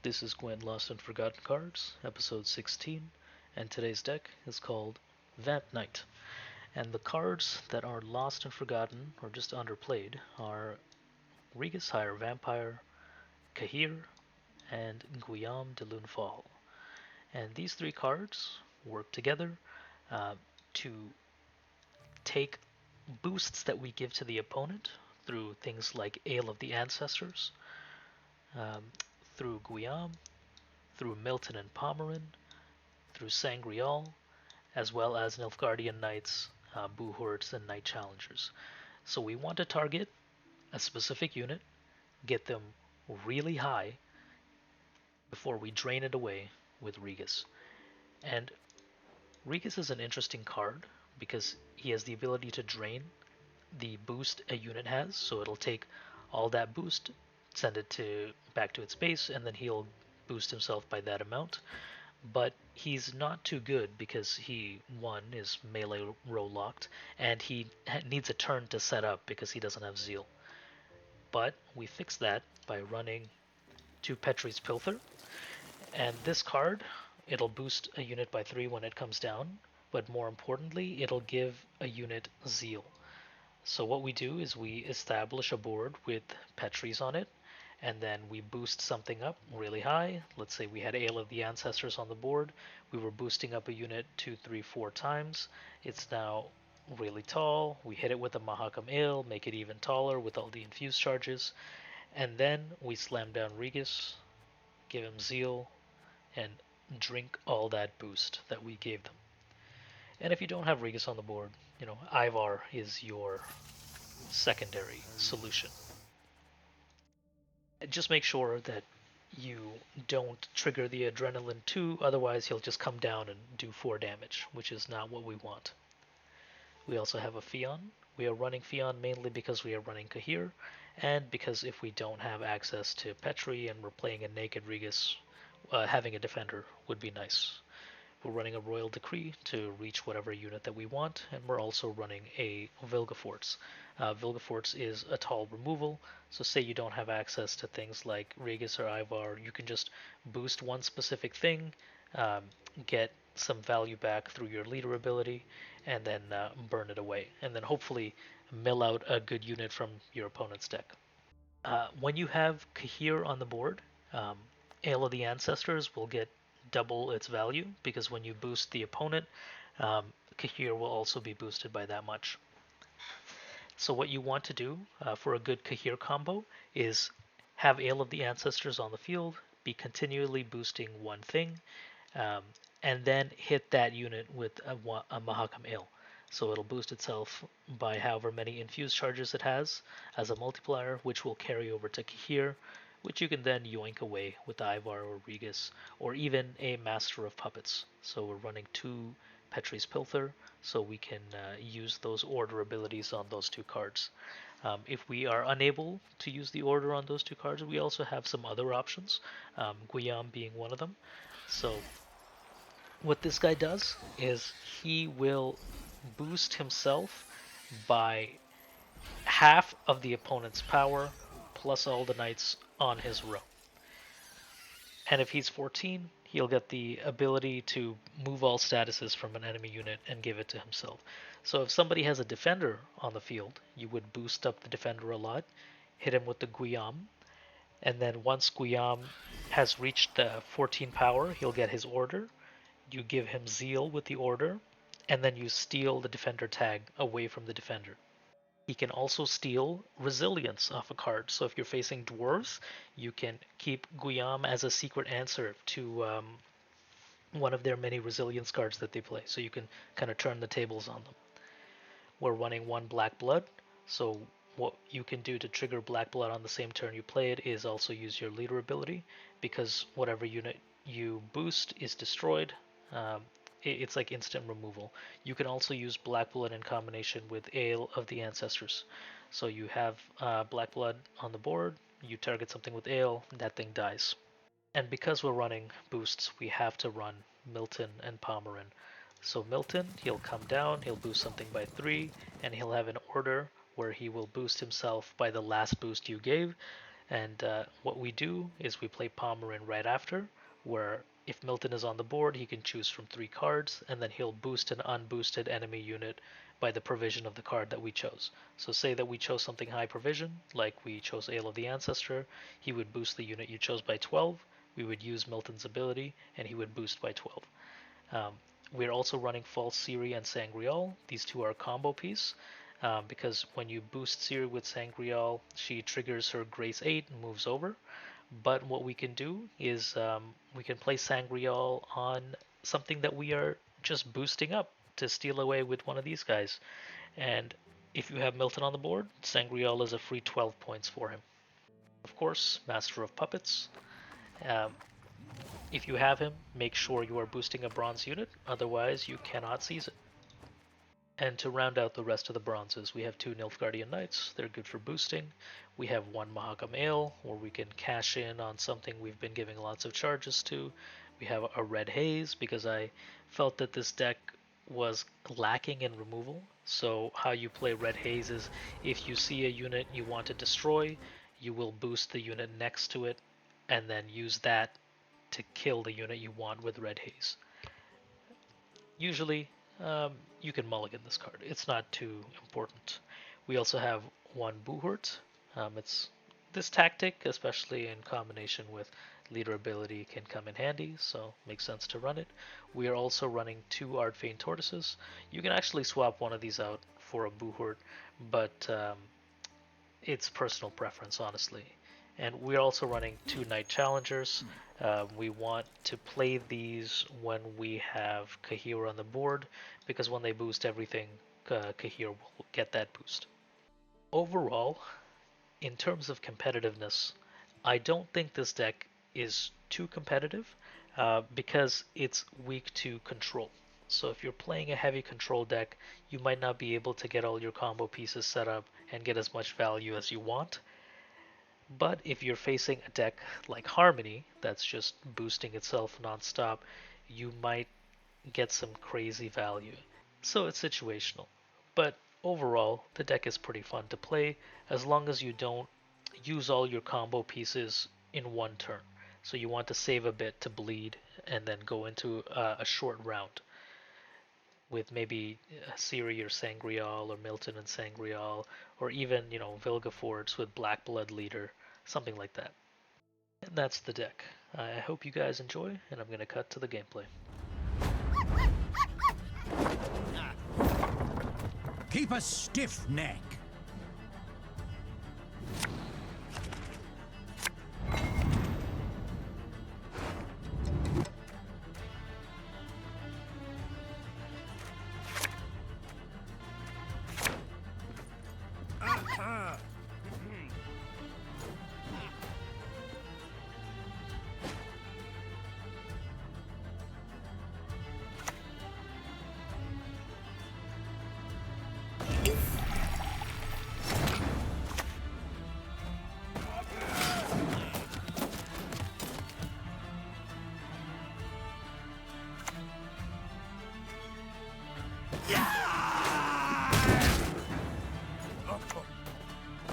This is Gwent Lost and Forgotten Cards, episode 16, and today's deck is called Vamp Knight. And the cards that are lost and forgotten, or just underplayed, are Regis Higher Vampire, Cahir, and Guillaume de Launfal. And these three cards work together to take boosts that we give to the opponent through things like Ale of the Ancestors, um, through Guillaume, through Milton and Pomeran, through Sangreal, as well as Nilfgaardian Knights, Boohorts, and Knight Challengers. So we want to target a specific unit, get them really high before we drain it away with Regis. And Regis is an interesting card because he has the ability to drain the boost a unit has, so it'll take all that boost, send it back to its base, and then he'll boost himself by that amount. But he's not too good because he, one, is melee row locked, and he needs a turn to set up because he doesn't have Zeal. But we fix that by running to Petri's Philter, and this card, it'll boost a unit by 3 when it comes down, but more importantly, it'll give a unit Zeal. So what we do is we establish a board with Petri's on it, and then we boost something up really high. Let's say we had Ale of the Ancestors on the board. We were boosting up a unit 2, 3, 4 times. It's now really tall. We hit it with a Mahakam Ale, make it even taller with all the infused charges. And then we slam down Regis, give him Zeal, and drink all that boost that we gave them. And if you don't have Regis on the board, Ivar is your secondary solution. Just make sure that you don't trigger the adrenaline too, otherwise he'll just come down and do 4 damage, which is not what we want. We also have a Fion. We are running Fion mainly because we are running Cahir, and because if we don't have access to Petri and we're playing a naked Regis, having a defender would be nice. We're running a Royal Decree to reach whatever unit that we want, and we're also running a Vilgefortz. Vilgefortz is a tall removal, so say you don't have access to things like Regis or Ivar, you can just boost one specific thing, get some value back through your leader ability, and then burn it away, and then hopefully mill out a good unit from your opponent's deck. When you have Cahir on the board, Ale of the Ancestors will get double its value because when you boost the opponent, Cahir will also be boosted by that much. So what you want to do for a good Cahir combo is have Ale of the Ancestors on the field, be continually boosting one thing, and then hit that unit with a Mahakam Ale. So it'll boost itself by however many infused charges it has as a multiplier, which will carry over to Cahir, which you can then yoink away with Ivar or Regis, or even a Master of Puppets. So we're running 2 Petri's Philter, so we can use those order abilities on those 2 cards. If we are unable to use the order on those 2 cards, we also have some other options, Guillaume being one of them. So what this guy does is he will boost himself by half of the opponent's power plus all the knights on his row. And if he's 14, he'll get the ability to move all statuses from an enemy unit and give it to himself. So if somebody has a defender on the field, you would boost up the defender a lot, hit him with the Guillaume, and then once Guillaume has reached the 14 power, he'll get his order. You give him Zeal with the order, and then you steal the defender tag away from the defender. He can also steal Resilience off a card. So if you're facing Dwarves, you can keep Guillaume as a secret answer to one of their many Resilience cards that they play. So you can kind of turn the tables on them. We're running 1 Black Blood. So what you can do to trigger Black Blood on the same turn you play it is also use your leader ability, because whatever unit you boost is destroyed. It's like instant removal. You can also use Black Blood in combination with Ale of the Ancestors. So you have Black Blood on the board, you target something with Ale, that thing dies. And because we're running boosts, we have to run Milton and Pomeran. So Milton, he'll come down, he'll boost something by 3, and he'll have an order where he will boost himself by the last boost you gave, And what we do is we play Pomeran right after, where if Milton is on the board, he can choose from 3 cards, and then he'll boost an unboosted enemy unit by the provision of the card that we chose. So say that we chose something high provision, like we chose Ale of the Ancestor, he would boost the unit you chose by 12, we would use Milton's ability, and he would boost by 12. We're also running False Siri and Sangreal. These two are a combo piece. Because when you boost Siri with Sangreal, she triggers her Grace 8 and moves over. But what we can do is we can play Sangreal on something that we are just boosting up to steal away with one of these guys. And if you have Milton on the board, Sangreal is a free 12 points for him. Of course, Master of Puppets. Um, if you have him, make sure you are boosting a bronze unit, otherwise you cannot seize it. And to round out the rest of the bronzes, we have 2 Nilfgaardian Knights. They're good for boosting. We have 1 Mahakam Ale, where we can cash in on something we've been giving lots of charges to. We have a Red Haze, because I felt that this deck was lacking in removal. So how you play Red Haze is if you see a unit you want to destroy, you will boost the unit next to it, and then use that to kill the unit you want with Red Haze. Usually, you can mulligan this card. It's not too important. We also have 1 Buhurt. It's this tactic, especially in combination with leader ability, can come in handy, so makes sense to run it. We are also running 2 Ardfane Tortoises. You can actually swap one of these out for a Buhurt, but it's personal preference, honestly. And we're also running 2 Knight Challengers. We want to play these when we have Kahir on the board, because when they boost everything, Kahir will get that boost. Overall, in terms of competitiveness, I don't think this deck is too competitive because it's weak to control. So if you're playing a heavy control deck, you might not be able to get all your combo pieces set up and get as much value as you want. But if you're facing a deck like Harmony that's just boosting itself nonstop, you might get some crazy value. So it's situational. But overall, the deck is pretty fun to play as long as you don't use all your combo pieces in one turn. So you want to save a bit to bleed and then go into a short round with maybe Siri or Sangreal or Milton and Sangreal, or even, Vilgefortz with Black Blood Leader, something like that. And that's the deck. I hope you guys enjoy, and I'm going to cut to the gameplay. Keep a stiff neck.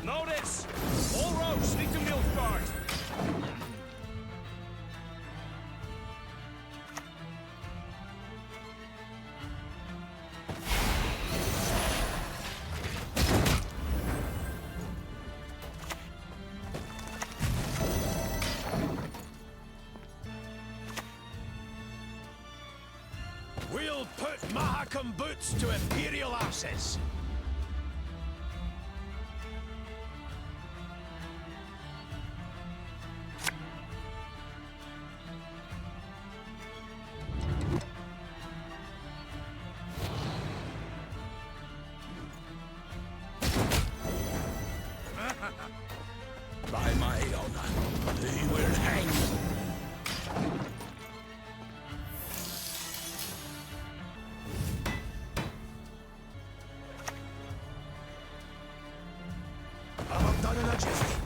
Notice! All roads lead to Nilfgaard! We'll put Mahakam boots to Imperial asses. By my honor, they will hang. I'm done in a jiffy.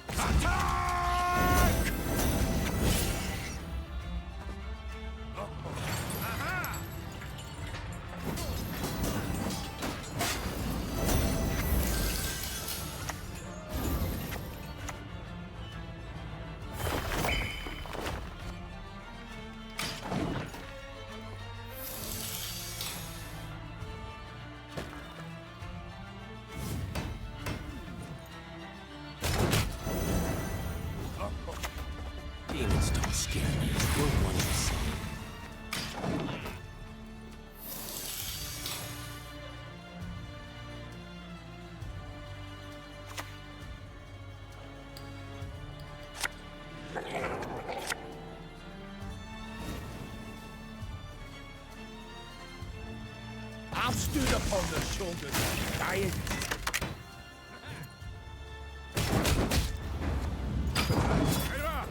Attack! one the same. I've stood upon the shoulders of giants. Ivar!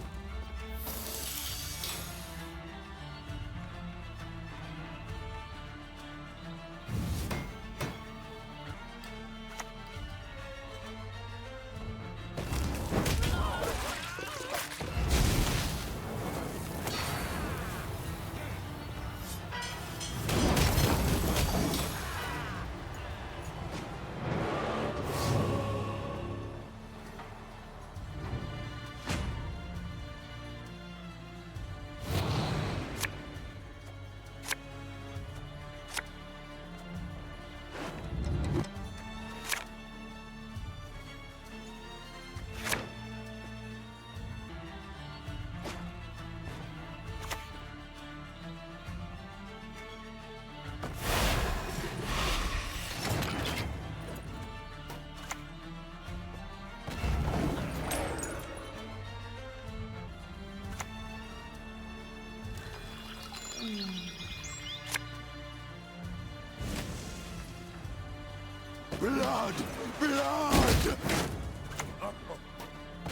Blood! Blood!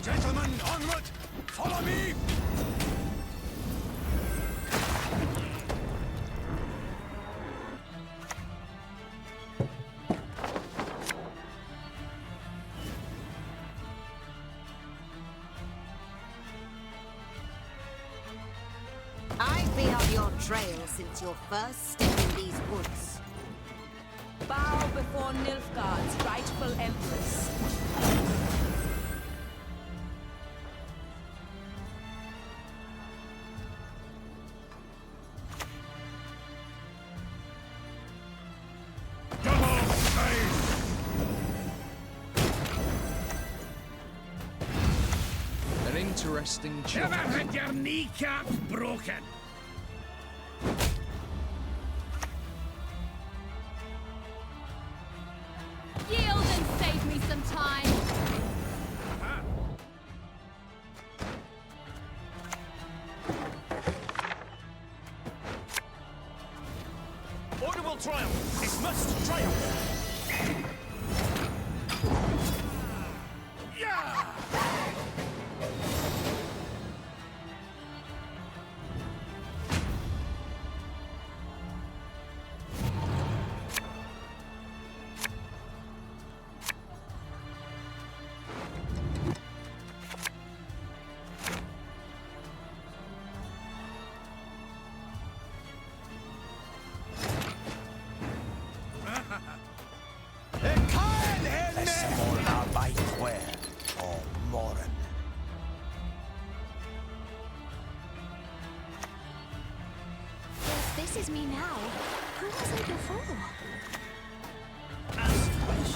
Gentlemen, onward! Follow me! I've been on your trail since your first step in these woods. Bow before Nilfgaard's rightful empress. An interesting choice. Never had your kneecaps broken! Yield and save me some time. Order will triumph! It must triumph! Yeah! This is me now. Who was I before? As you wish.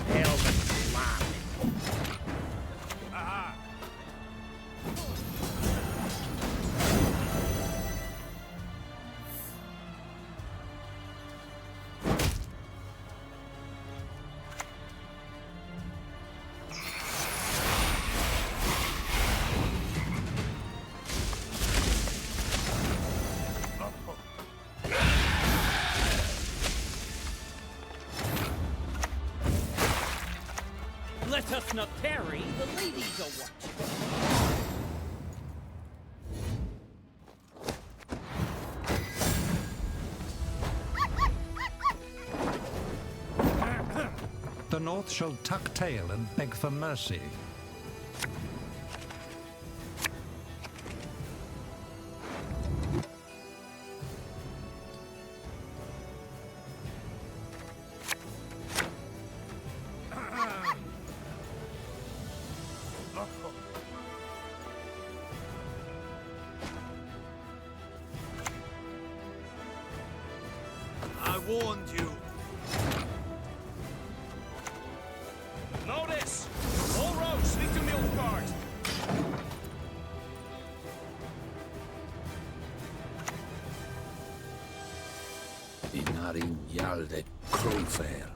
Elven lamb. Aha! Let us not tarry, the ladies are watching. The North shall tuck tail and beg for mercy. warned you. Notice! All roads lead to Nilfgaard. Inarin Yalde Crowfair.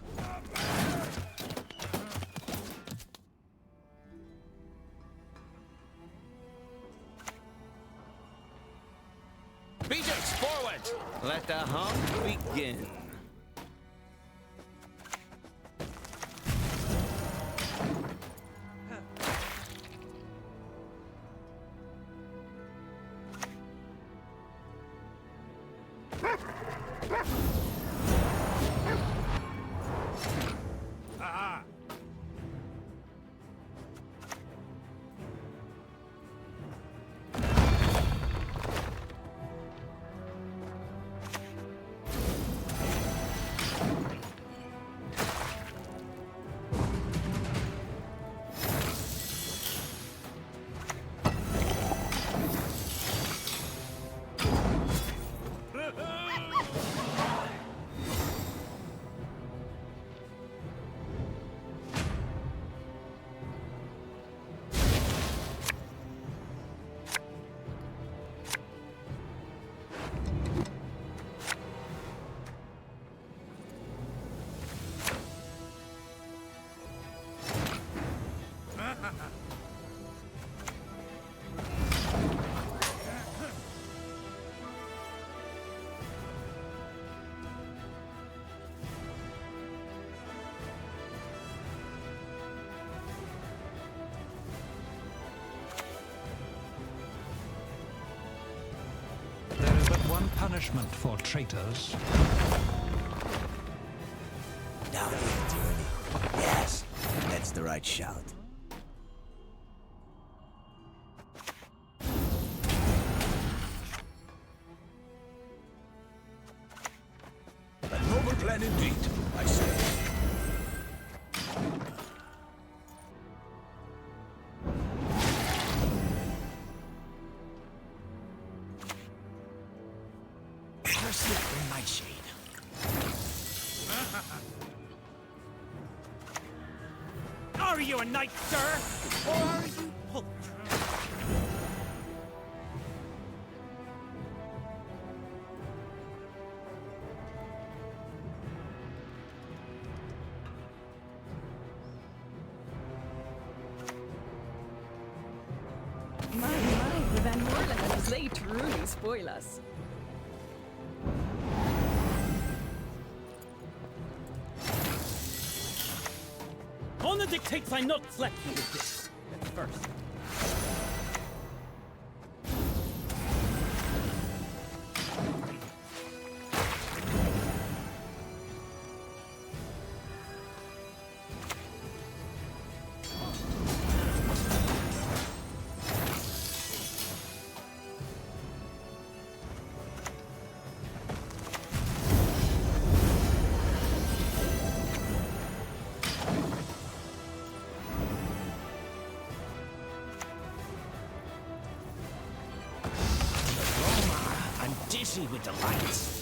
BJ's forward! Let the hunt begin. Aha! There is but one punishment for traitors. Down here, dearly. Yes, that's the right shout. A noble plan indeed, I say. Mercy from Nightshade. Are you a knight, sir? Or are you poultry? My, the Van Moorlanders, they truly spoil us. Honor dictates I not slap you with this. At first. I'm dizzy with the lights.